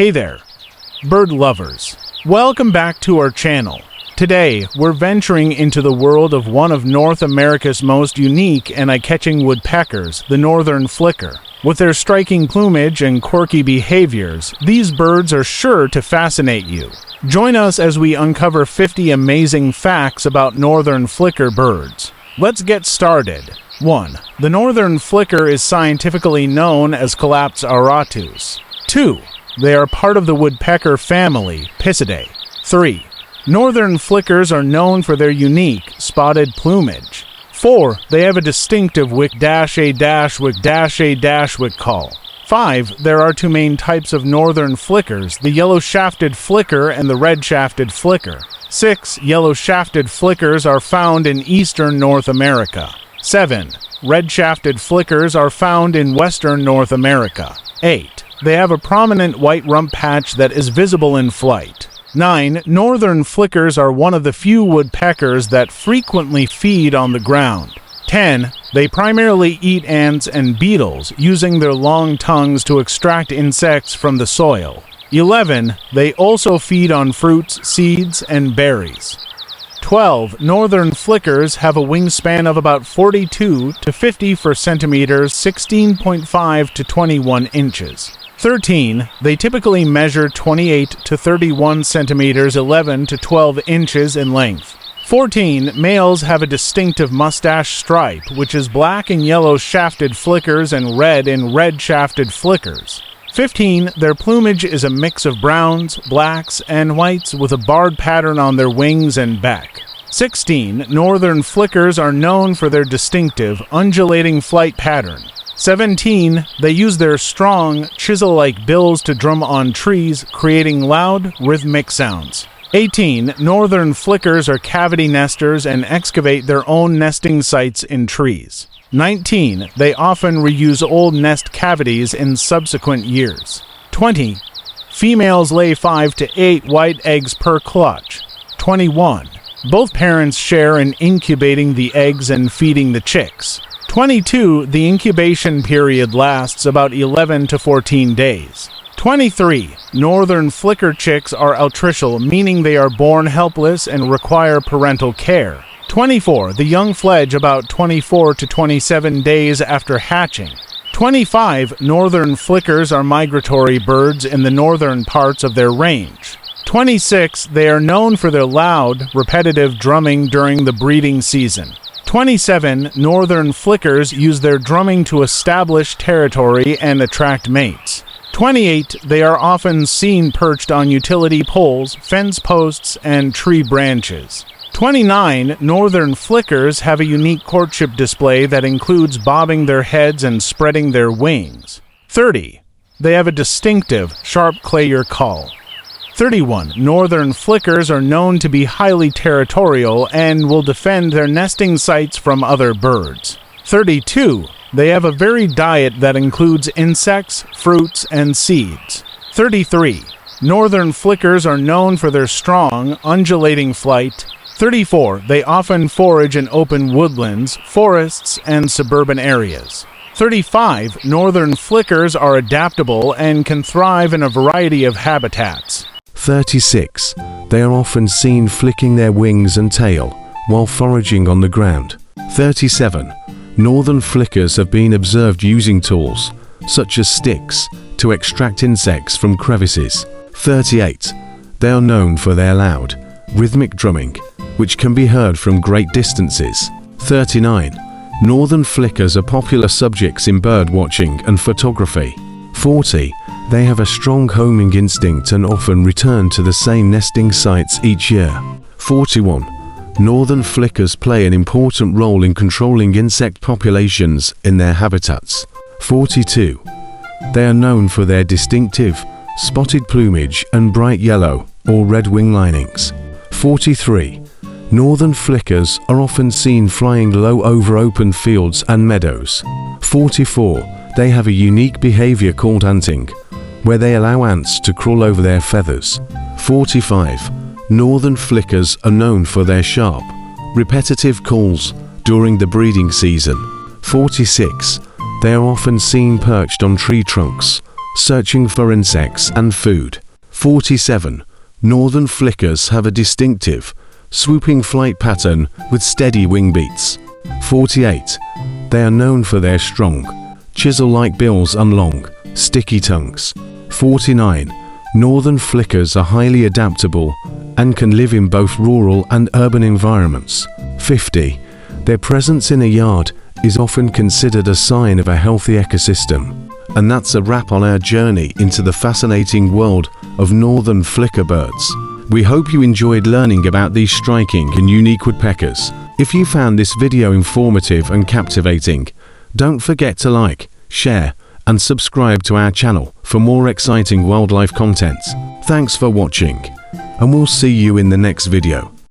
Hey there, bird lovers. Welcome back to our channel. Today, we're venturing into the world of one of North America's most unique and eye-catching woodpeckers, the northern flicker. With their striking plumage and quirky behaviors, these birds are sure to fascinate you. Join us as we uncover 50 amazing facts about northern flicker birds. Let's get started. 1. The northern flicker is scientifically known as Calaps auratus. 2. They are part of the woodpecker family, Picidae. 3. Northern flickers are known for their unique, spotted plumage. 4. They have a distinctive wick-a-wick-wick call. 5. There are two main types of northern flickers, the yellow-shafted flicker and the red-shafted flicker. 6. Yellow-shafted flickers are found in eastern North America. 7. Red-shafted flickers are found in western North America. 8. They have a prominent white rump patch that is visible in flight. 9. Northern flickers are one of the few woodpeckers that frequently feed on the ground. 10. They primarily eat ants and beetles, using their long tongues to extract insects from the soil. 11. They also feed on fruits, seeds, and berries. 12. Northern flickers have a wingspan of about 42 to 54 centimeters, 16.5 to 21 inches. 13. They typically measure 28 to 31 centimeters, 11 to 12 inches in length. 14. Males have a distinctive mustache stripe, which is black in yellow-shafted flickers and red in red-shafted flickers. 15. Their plumage is a mix of browns, blacks, and whites with a barred pattern on their wings and back. 16. Northern flickers are known for their distinctive, undulating flight pattern. 17. They use their strong, chisel-like bills to drum on trees, creating loud, rhythmic sounds. 18. Northern flickers are cavity nesters and excavate their own nesting sites in trees. 19. They often reuse old nest cavities in subsequent years. 20. Females lay 5 to 8 white eggs per clutch. 21. Both parents share in incubating the eggs and feeding the chicks. 22. The incubation period lasts about 11 to 14 days. 23. Northern flicker chicks are altricial, meaning they are born helpless and require parental care. 24. The young fledge about 24 to 27 days after hatching. 25. Northern flickers are migratory birds in the northern parts of their range. 26. They are known for their loud, repetitive drumming during the breeding season. 27. Northern flickers use their drumming to establish territory and attract mates. 28. They are often seen perched on utility poles, fence posts, and tree branches. 29. Northern flickers have a unique courtship display that includes bobbing their heads and spreading their wings. 30. They have a distinctive, sharp clarion call. 31. Northern flickers are known to be highly territorial and will defend their nesting sites from other birds. 32. They have a varied diet that includes insects, fruits, and seeds. 33. Northern flickers are known for their strong, undulating flight. 34. They often forage in open woodlands, forests, and suburban areas. 35. Northern flickers are adaptable and can thrive in a variety of habitats. 36. They are often seen flicking their wings and tail while foraging on the ground. 37. Northern flickers have been observed using tools, such as sticks, to extract insects from crevices. 38. They are known for their loud, rhythmic drumming, which can be heard from great distances. 39. Northern flickers are popular subjects in bird watching and photography. 40. They have a strong homing instinct and often return to the same nesting sites each year. 41. Northern flickers play an important role in controlling insect populations in their habitats. 42. They are known for their distinctive, spotted plumage and bright yellow or red wing linings. 43. Northern flickers are often seen flying low over open fields and meadows. 44. They have a unique behavior called anting, where they allow ants to crawl over their feathers. 45. Northern flickers are known for their sharp, repetitive calls during the breeding season. 46. They are often seen perched on tree trunks, searching for insects and food. 47. Northern flickers have a distinctive, swooping flight pattern with steady wing beats. 48. They are known for their strong, chisel-like bills and long, sticky tongues. 49. Northern flickers are highly adaptable and can live in both rural and urban environments. 50. Their presence in a yard is often considered a sign of a healthy ecosystem. And that's a wrap on our journey into the fascinating world of northern flicker birds. We hope you enjoyed learning about these striking and unique woodpeckers. If you found this video informative and captivating, don't forget to like, share, and subscribe to our channel for more exciting wildlife content. Thanks for watching, and we'll see you in the next video.